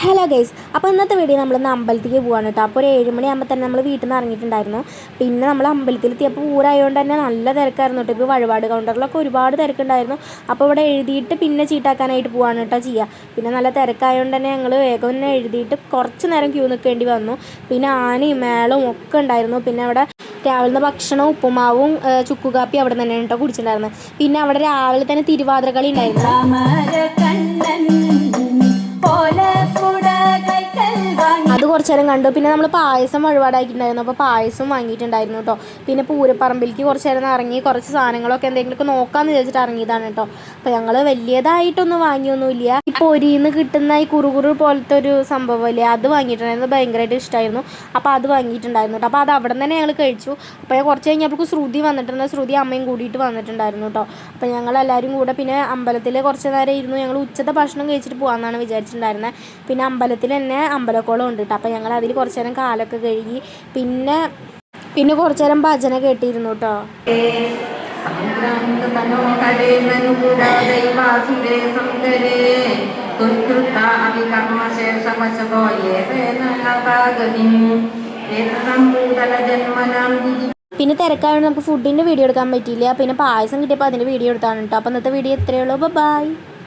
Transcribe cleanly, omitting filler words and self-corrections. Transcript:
Hello guys, അപ്പോൾ ഇന്നത്തെ video നമ്മളിന്ന് അമ്പലത്തിലേക്ക് പോകാണ് കേട്ടോ. അപ്പോൾ ഒരു 7 മണിയാകുമ്പോൾ തന്നെ നമ്മൾ വീട്ടിൽ നിന്ന് ഇറങ്ങിയിട്ടുണ്ടായിരുന്നു. പിന്നെ നമ്മൾ അമ്പലത്തിലെത്തിയപ്പോൾ ഊരായതുകൊണ്ട് തന്നെ നല്ല തിരക്കായിരുന്നു കേട്ടോ. ഇപ്പോൾ വഴിപാട് കൗണ്ടറിലൊക്കെ ഒരുപാട് തിരക്കുണ്ടായിരുന്നു. അപ്പോൾ ഇവിടെ എഴുതിയിട്ട് പിന്നെ ചീട്ടാക്കാനായിട്ട് പോകാണ് കേട്ടോ ചെയ്യുക. പിന്നെ നല്ല തിരക്കായതുകൊണ്ട് തന്നെ ഞങ്ങൾ വേഗം തന്നെ എഴുതിയിട്ട് കുറച്ച് നേരം ക്യൂ നിൽക്കേണ്ടി വന്നു. പിന്നെ ആനയും മേളവും ഒക്കെ ഉണ്ടായിരുന്നു. പിന്നെ അവിടെ രാവിലത്തെ ഭക്ഷണവും ഉപ്പുമാവും ചുക്കുകാപ്പി അവിടെ തന്നെ കേട്ടോ കുടിച്ചിട്ടുണ്ടായിരുന്നു. പിന്നെ അവിടെ രാവിലെ തന്നെ തിരുവാതിര കളി ഉണ്ടായിരുന്നു. അത് കുറച്ച് നേരം കണ്ടു. പിന്നെ നമ്മൾ പായസം വഴിപാടാക്കിയിട്ടുണ്ടായിരുന്നു. അപ്പോൾ പായസം വാങ്ങിയിട്ടുണ്ടായിരുന്നു കേട്ടോ. പിന്നെ പൂരപ്പറമ്പിലേക്ക് കുറച്ച് നേരം ഇറങ്ങി കുറച്ച് സാധനങ്ങളൊക്കെ എന്തെങ്കിലുമൊക്കെ നോക്കാമെന്ന് വിചാരിച്ചിട്ട് ഇറങ്ങിയതാണ് കേട്ടോ. അപ്പോൾ ഞങ്ങൾ വലിയതായിട്ടൊന്നും വാങ്ങിയൊന്നുമില്ല. ഈ പൊരിയിൽ കിട്ടുന്ന ഈ കുറുകുറു പോലത്തെ ഒരു സംഭവമില്ലേ, അത് വാങ്ങിയിട്ടുണ്ടായിരുന്നു. ഭയങ്കരമായിട്ട് ഇഷ്ടമായിരുന്നു. അപ്പോൾ അത് വാങ്ങിയിട്ടുണ്ടായിരുന്നു കേട്ടോ. അപ്പോൾ അത് അവിടെ തന്നെ ഞങ്ങൾ കഴിച്ചു. അപ്പോൾ കുറച്ച് കഴിഞ്ഞപ്പോൾ ശ്രുതി വന്നിട്ടുണ്ട്. ശ്രുതി അമ്മയും കൂടിയിട്ട് വന്നിട്ടുണ്ടായിരുന്നു കേട്ടോ. അപ്പോൾ ഞങ്ങളെല്ലാവരും കൂടെ പിന്നെ അമ്പലത്തിൽ കുറച്ച് നേരം ഇരുന്നു. ഞങ്ങൾ ഉച്ചത്തെ ഭക്ഷണം കഴിച്ചിട്ട് പോകാമെന്നാണ് വിചാരിച്ചിട്ടുണ്ടായിരുന്നത്. പിന്നെ അമ്പലത്തിൽ തന്നെ അമ്പലക്കോളം ഉണ്ട് കേട്ടോ. അപ്പോൾ ഞങ്ങൾ അതിൽ കുറച്ച് നേരം കാലൊക്കെ കഴുകി പിന്നെ കുറച്ച് നേരം ഭജന കേട്ടിരുന്നു കേട്ടോ. പിന്നെ തിരക്കായതുകൊണ്ട് നമുക്ക് ഫുഡിൻ്റെ വീഡിയോ എടുക്കാൻ പറ്റിയില്ല. പിന്നെ പായസം കിട്ടിയപ്പോൾ അതിൻ്റെ വീഡിയോ എടുത്താണ് കേട്ടോ. അപ്പോൾ ഇന്നത്തെ വീഡിയോ ഇത്രയേ ഉള്ളൂ. ബൈ.